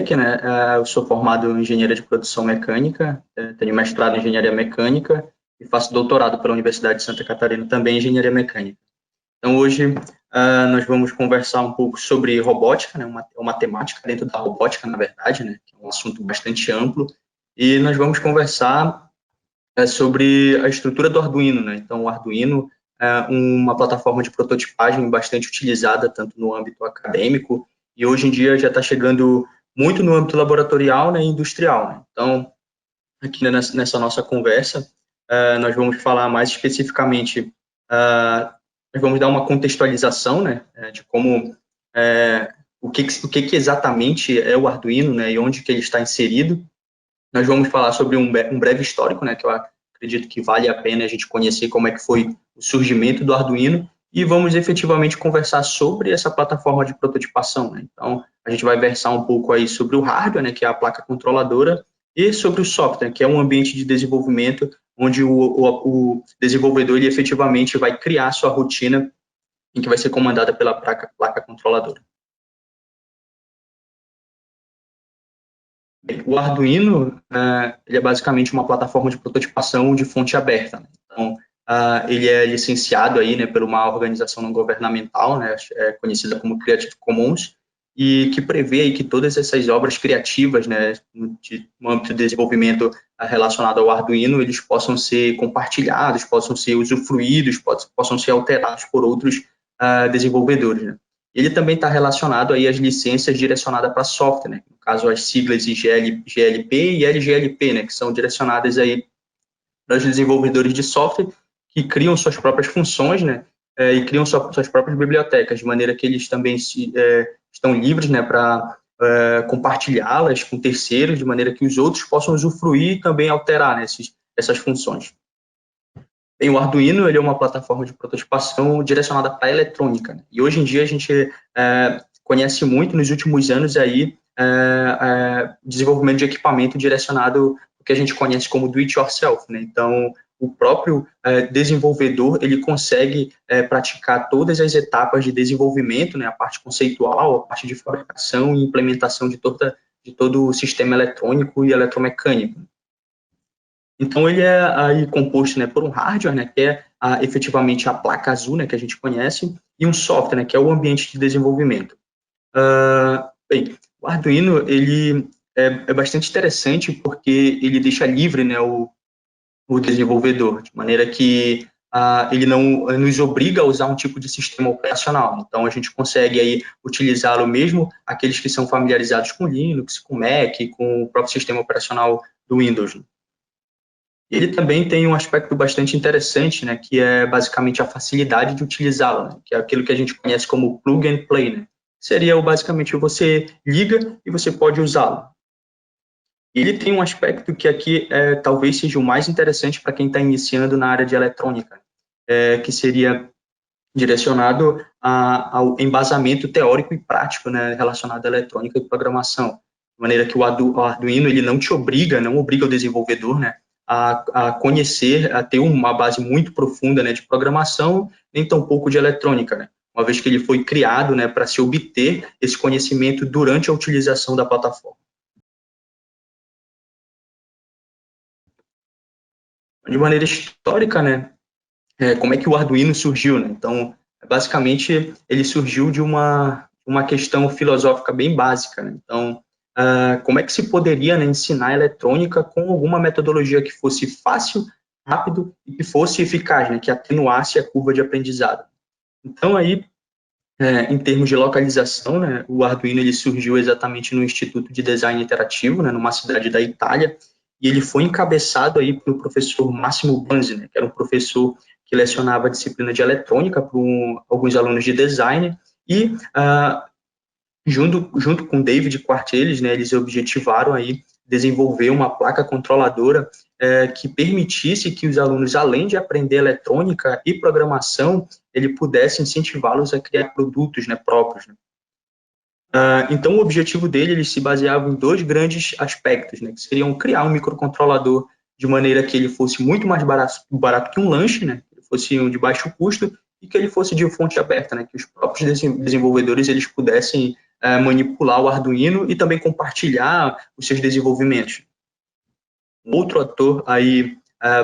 Eric, né? Eu sou formado em engenharia de produção mecânica, tenho mestrado em engenharia mecânica e faço doutorado pela Universidade de Santa Catarina, também em engenharia mecânica. Então, hoje, nós vamos conversar um pouco sobre robótica, né? Uma temática dentro da robótica, na verdade, né? Que é um assunto bastante amplo, e nós vamos conversar sobre a estrutura do Arduino, né? Então, o Arduino é uma plataforma de prototipagem bastante utilizada tanto no âmbito acadêmico e hoje em dia já está chegando muito no âmbito laboratorial, né, e industrial, né? Então, aqui nessa nossa conversa, nós vamos falar mais especificamente, nós vamos dar uma contextualização, né, de como, o que exatamente é o Arduino, né, e onde que ele está inserido. Nós vamos falar sobre um breve histórico, né, que eu acredito que vale a pena a gente conhecer como é que foi o surgimento do Arduino, e vamos efetivamente conversar sobre essa plataforma de prototipação, né? Então, a gente vai versar um pouco aí sobre o hardware, né, que é a placa controladora, e sobre o software, que é um ambiente de desenvolvimento onde o desenvolvedor ele efetivamente vai criar sua rotina em que vai ser comandada pela placa controladora. O Arduino ele é basicamente uma plataforma de prototipação de fonte aberta, né? Então, ele é licenciado aí, né, por uma organização não governamental, né, conhecida como Creative Commons, e que prevê aí que todas essas obras criativas, né, no âmbito de desenvolvimento relacionado ao Arduino, eles possam ser compartilhados, possam ser usufruídos, possam ser alterados por outros desenvolvedores, né? Ele também está relacionado aí às licenças direcionadas para software, né? No caso, as siglas GLP e LGLP, né? Que são direcionadas aí para os desenvolvedores de software que criam suas próprias funções, né? E criam suas próprias bibliotecas, de maneira que eles também estão livres, né? Para compartilhá-las com terceiros, de maneira que os outros possam usufruir e também alterar, né, essas funções. Bem, o Arduino ele é uma plataforma de prototipação direcionada para a eletrônica, né? E hoje em dia a gente conhece muito, nos últimos anos, aí, desenvolvimento de equipamento direcionado ao que a gente conhece como do-it-yourself, né? Então, o próprio desenvolvedor ele consegue praticar todas as etapas de desenvolvimento, né? A parte conceitual, a parte de fabricação e implementação de todo o sistema eletrônico e eletromecânico. Então, ele é aí composto, né, por um hardware, né, que é efetivamente a placa azul, né, que a gente conhece, e um software, né, que é o ambiente de desenvolvimento. Bem, o Arduino ele é bastante interessante porque ele deixa livre, né, o desenvolvedor, de maneira que ele não nos obriga a usar um tipo de sistema operacional. Então, a gente consegue aí utilizá-lo mesmo aqueles que são familiarizados com Linux, com Mac, com o próprio sistema operacional do Windows. Ele também tem um aspecto bastante interessante, né, que é basicamente a facilidade de utilizá-lo, né, que é aquilo que a gente conhece como plug and play, né? Seria basicamente você liga e você pode usá-lo. Ele tem um aspecto que aqui talvez seja o mais interessante para quem está iniciando na área de eletrônica, que seria direcionado ao embasamento teórico e prático, né, relacionado à eletrônica e programação, de maneira que o Arduino ele não obriga o desenvolvedor, né, a conhecer, a ter uma base muito profunda, né, de programação, nem tampouco de eletrônica, né, uma vez que ele foi criado, né, para se obter esse conhecimento durante a utilização da plataforma. De maneira histórica, né, como é que o Arduino surgiu, né? Então, basicamente, ele surgiu de uma questão filosófica bem básica, né? Então, como é que se poderia, né, ensinar eletrônica com alguma metodologia que fosse fácil, rápido e que fosse eficaz, né, que atenuasse a curva de aprendizado. Então, aí, em termos de localização, né, o Arduino ele surgiu exatamente no Instituto de Design Interativo, né, numa cidade da Itália, e ele foi encabeçado aí pelo professor Massimo Banzi, né, que era um professor que lecionava a disciplina de eletrônica para alguns alunos de design, e junto com David Quarteles, né, eles objetivaram aí desenvolver uma placa controladora que permitisse que os alunos, além de aprender eletrônica e programação, ele pudesse incentivá-los a criar produtos, né, próprios, né? Então, o objetivo dele ele se baseava em dois grandes aspectos, né, que seriam criar um microcontrolador de maneira que ele fosse muito mais barato que um lanche, né, que ele fosse um de baixo custo e que ele fosse de fonte aberta, né, que os próprios desenvolvedores eles pudessem manipular o Arduino e também compartilhar os seus desenvolvimentos. Outro ator aí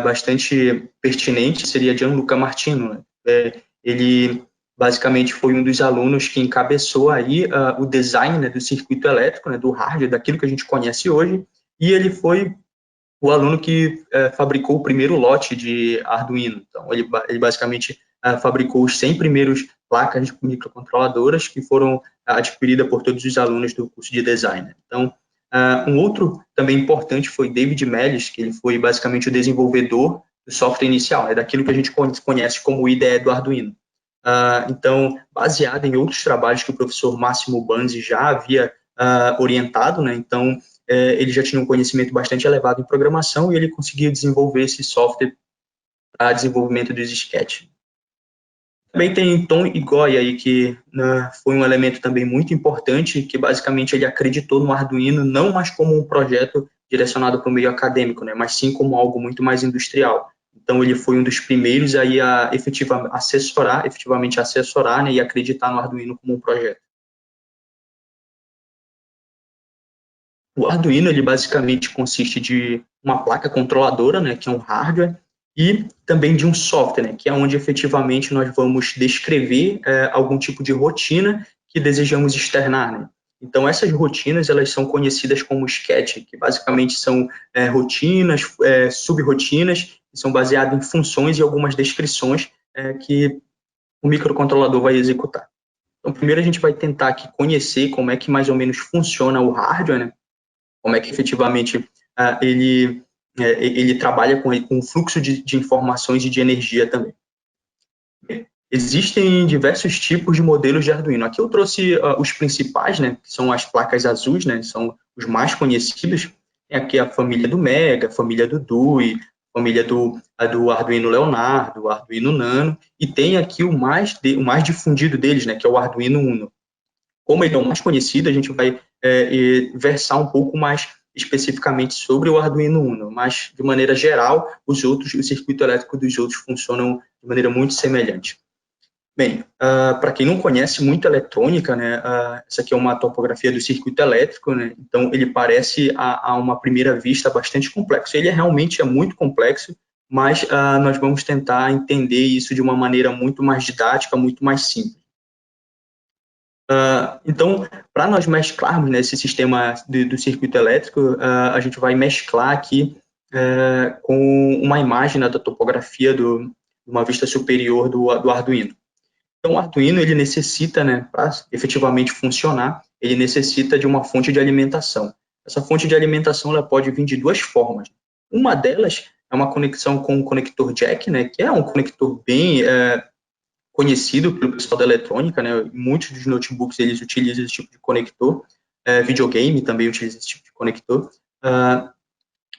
bastante pertinente seria Gianluca Martino, né? Ele basicamente foi um dos alunos que encabeçou aí o design, né, do circuito elétrico, né, do hardware, daquilo que a gente conhece hoje, e ele foi o aluno que fabricou o primeiro lote de Arduino. Então, ele basicamente fabricou os 100 primeiros placas microcontroladoras que foram adquiridas por todos os alunos do curso de design. Então, um outro também importante foi David Mellis, que ele foi basicamente o desenvolvedor do software inicial, né, daquilo que a gente conhece como IDE do Arduino. Então, baseado em outros trabalhos que o professor Máximo Banzi já havia orientado, né, então, ele já tinha um conhecimento bastante elevado em programação e ele conseguia desenvolver esse software para desenvolvimento dos sketches. Também tem Tom Igoi aí, que foi um elemento também muito importante, que basicamente ele acreditou no Arduino não mais como um projeto direcionado para o meio acadêmico, né, mas sim como algo muito mais industrial. Então, ele foi um dos primeiros aí a efetivamente assessorar, né, e acreditar no Arduino como um projeto. O Arduino, ele basicamente consiste de uma placa controladora, né, que é um hardware, e também de um software, né, que é onde efetivamente nós vamos descrever algum tipo de rotina que desejamos externar, né. Então, essas rotinas, elas são conhecidas como sketch, que basicamente são rotinas, sub-rotinas, que são baseadas em funções e algumas descrições que o microcontrolador vai executar. Então, primeiro a gente vai tentar aqui conhecer como é que mais ou menos funciona o hardware, né, como é que efetivamente ele trabalha com o fluxo de informações e de energia também. Existem diversos tipos de modelos de Arduino. Aqui eu trouxe os principais, né, que são as placas azuis, né, são os mais conhecidos. Tem aqui a família do Mega, a família do Dui, a família do Arduino Leonardo, o Arduino Nano, e tem aqui o mais difundido deles, né, que é o Arduino Uno. Como ele é o mais conhecido, a gente vai versar um pouco mais especificamente sobre o Arduino Uno, mas, de maneira geral, o circuito elétrico dos outros funcionam de maneira muito semelhante. Bem, para quem não conhece muito eletrônica, né, essa aqui é uma topografia do circuito elétrico, né, então ele parece, a uma primeira vista, bastante complexo. Ele realmente é muito complexo, mas nós vamos tentar entender isso de uma maneira muito mais didática, muito mais simples. Então, para nós mesclarmos nesse sistema do circuito elétrico, a gente vai mesclar aqui com uma imagem, né, da topografia de uma vista superior do Arduino. Então, o Arduino, ele necessita, né, para efetivamente funcionar, ele necessita de uma fonte de alimentação. Essa fonte de alimentação ela pode vir de duas formas. Uma delas é uma conexão com o conector jack, né, que é um conector bem conhecido pelo pessoal da eletrônica, né? Muitos dos notebooks eles utilizam esse tipo de conector, videogame também utiliza esse tipo de conector,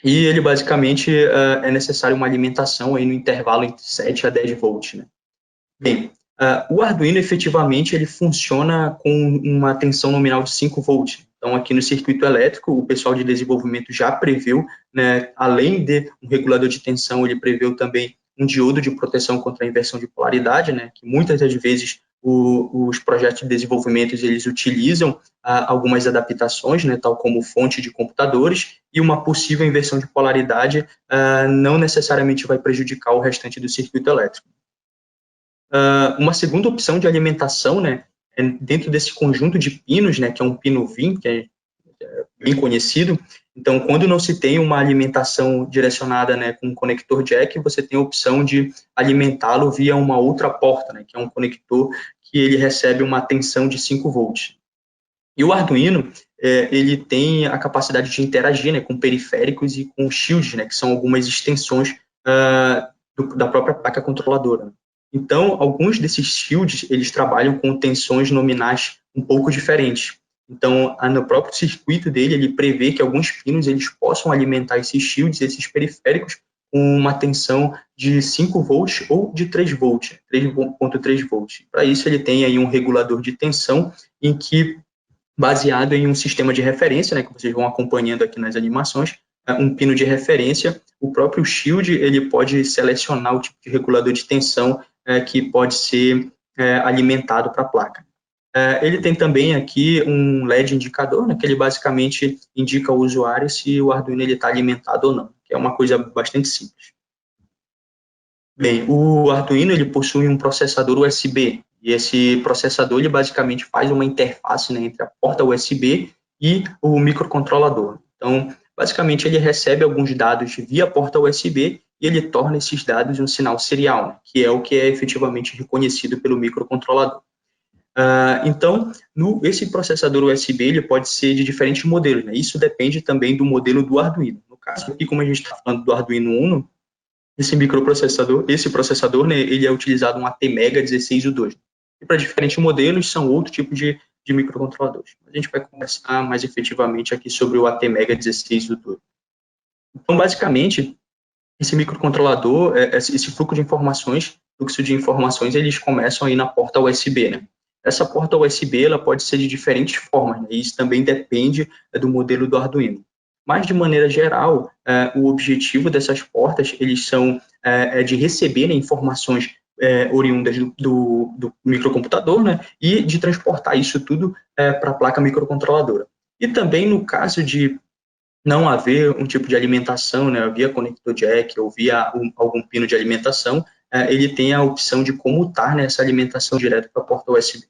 e ele basicamente é necessário uma alimentação aí no intervalo entre 7 a 10 volts, né? Bem, o Arduino efetivamente ele funciona com uma tensão nominal de 5 volts. Então, aqui no circuito elétrico, o pessoal de desenvolvimento já preveu, né, além de um regulador de tensão, ele preveu também um diodo de proteção contra a inversão de polaridade, né, que muitas das vezes os projetos de desenvolvimento eles utilizam algumas adaptações, né, tal como fonte de computadores, e uma possível inversão de polaridade não necessariamente vai prejudicar o restante do circuito elétrico. Uma segunda opção de alimentação, né, é dentro desse conjunto de pinos, né, que é um pino VIN, que é bem conhecido. Então, quando não se tem uma alimentação direcionada, né, com um conector jack, você tem a opção de alimentá-lo via uma outra porta, né, que é um conector que ele recebe uma tensão de 5 volts. E o Arduino, ele tem a capacidade de interagir, né, com periféricos e com shields, né, que são algumas extensões da própria placa controladora. Então, alguns desses shields, eles trabalham com tensões nominais um pouco diferentes. Então, no próprio circuito dele, ele prevê que alguns pinos eles possam alimentar esses shields, esses periféricos, com uma tensão de 5 volts ou de 3 volts, 3.3 volts. Para isso, ele tem aí um regulador de tensão em que, baseado em um sistema de referência, né, que vocês vão acompanhando aqui nas animações, um pino de referência, o próprio shield ele pode selecionar o tipo de regulador de tensão que pode ser alimentado para a placa. Ele tem também aqui um LED indicador, né, que ele basicamente indica ao usuário se o Arduino está alimentado ou não, que é uma coisa bastante simples. Bem, o Arduino ele possui um processador USB, e esse processador ele basicamente faz uma interface, né, entre a porta USB e o microcontrolador. Então, basicamente, ele recebe alguns dados via porta USB e ele torna esses dados um sinal serial, né, que é o que é efetivamente reconhecido pelo microcontrolador. Então, esse processador USB ele pode ser de diferentes modelos, né? Isso depende também do modelo do Arduino. No caso aqui, como a gente está falando do Arduino Uno, esse processador, né, ele é utilizado um ATmega 16U2. E para diferentes modelos são outro tipo de microcontroladores. A gente vai conversar mais efetivamente aqui sobre o ATmega 16U2. Então, basicamente, esse microcontrolador, esse fluxo de informações, eles começam aí na porta USB, né? Essa porta USB, ela pode ser de diferentes formas, né? E isso também depende do modelo do Arduino. Mas, de maneira geral, o objetivo dessas portas, eles são de receber, né, informações oriundas do microcomputador, né? E de transportar isso tudo para a placa microcontroladora. E também, no caso de não haver um tipo de alimentação, né, via conector jack ou via algum pino de alimentação, ele tem a opção de comutar, né, essa alimentação direto para a porta USB.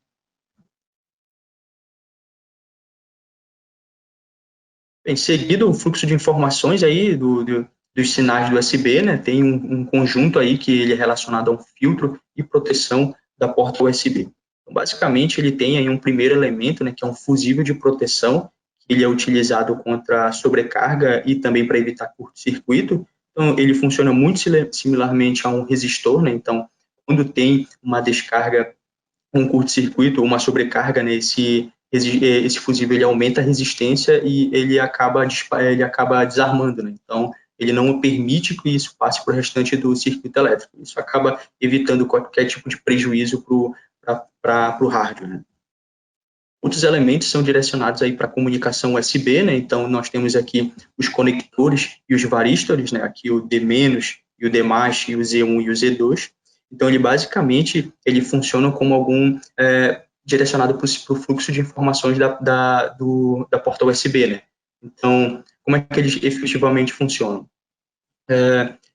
Bem, seguido o fluxo de informações aí dos sinais do USB, né, tem um conjunto aí que ele é relacionado a um filtro e proteção da porta USB. Então, basicamente, ele tem aí um primeiro elemento, né, que é um fusível de proteção. Ele é utilizado contra sobrecarga e também para evitar curto-circuito. Então, ele funciona muito similarmente a um resistor, né? Então, quando tem uma descarga, um curto-circuito ou uma sobrecarga nesse esse fusível, ele aumenta a resistência e ele acaba desarmando, né? Então, ele não permite que isso passe para o restante do circuito elétrico. Isso acaba evitando qualquer tipo de prejuízo para o hardware, né? Outros elementos são direcionados aí para comunicação USB, né? Então, nós temos aqui os conectores e os varistores, né? Aqui o D- e o D+, e o Z1 e o Z2. Então, ele basicamente, ele funciona como direcionado para o fluxo de informações da porta USB, né? Então, como é que eles efetivamente funcionam?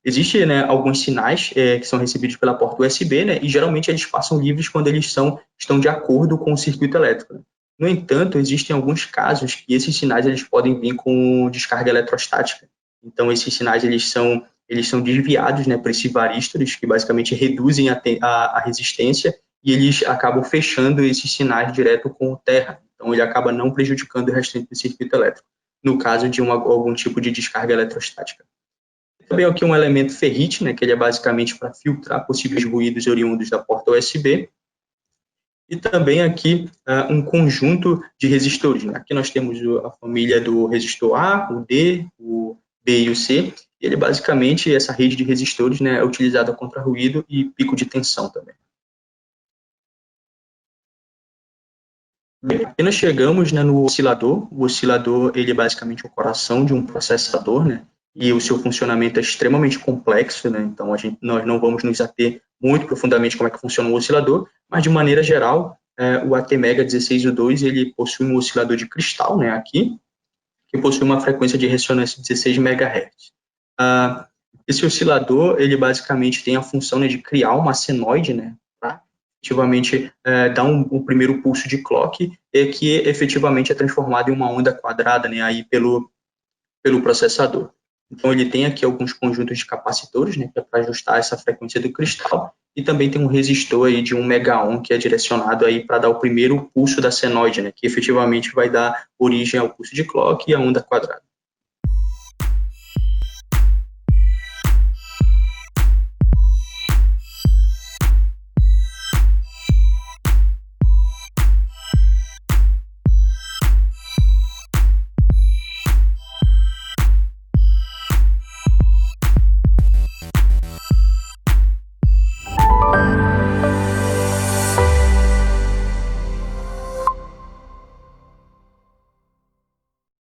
Existem, né, alguns sinais que são recebidos pela porta USB, né, e geralmente eles passam livres quando eles estão de acordo com o circuito elétrico, né? No entanto, existem alguns casos que esses sinais eles podem vir com descarga eletrostática. Então, esses sinais eles são desviados, né, para esses varístores, que basicamente reduzem a resistência, e eles acabam fechando esses sinais direto com o terra. Então, ele acaba não prejudicando o restante do circuito elétrico, no caso de algum tipo de descarga eletrostática. Também aqui um elemento ferrite, né, que ele é basicamente para filtrar possíveis ruídos oriundos da porta USB. E também aqui um conjunto de resistores, né? Aqui nós temos a família do resistor A, o D, o B e o C. E ele basicamente, essa rede de resistores, né, é utilizada contra ruído e pico de tensão também. Bem, apenas chegamos, né, no oscilador. O oscilador, ele é basicamente o coração de um processador, né? E o seu funcionamento é extremamente complexo, né? Então, nós não vamos nos ater muito profundamente como é que funciona o oscilador, mas de maneira geral, o ATmega 16U2, ele possui um oscilador de cristal, né, aqui, que possui uma frequência de ressonância de 16 MHz. Esse oscilador, ele basicamente tem a função, né, de criar uma senoide, né, para efetivamente dar um primeiro pulso de clock, que efetivamente é transformado em uma onda quadrada, né, aí pelo processador. Então, ele tem aqui alguns conjuntos de capacitores, né, para ajustar essa frequência do cristal, e também tem um resistor aí de 1 megaohm, que é direcionado aí para dar o primeiro pulso da senoide, né, que efetivamente vai dar origem ao pulso de clock e à onda quadrada.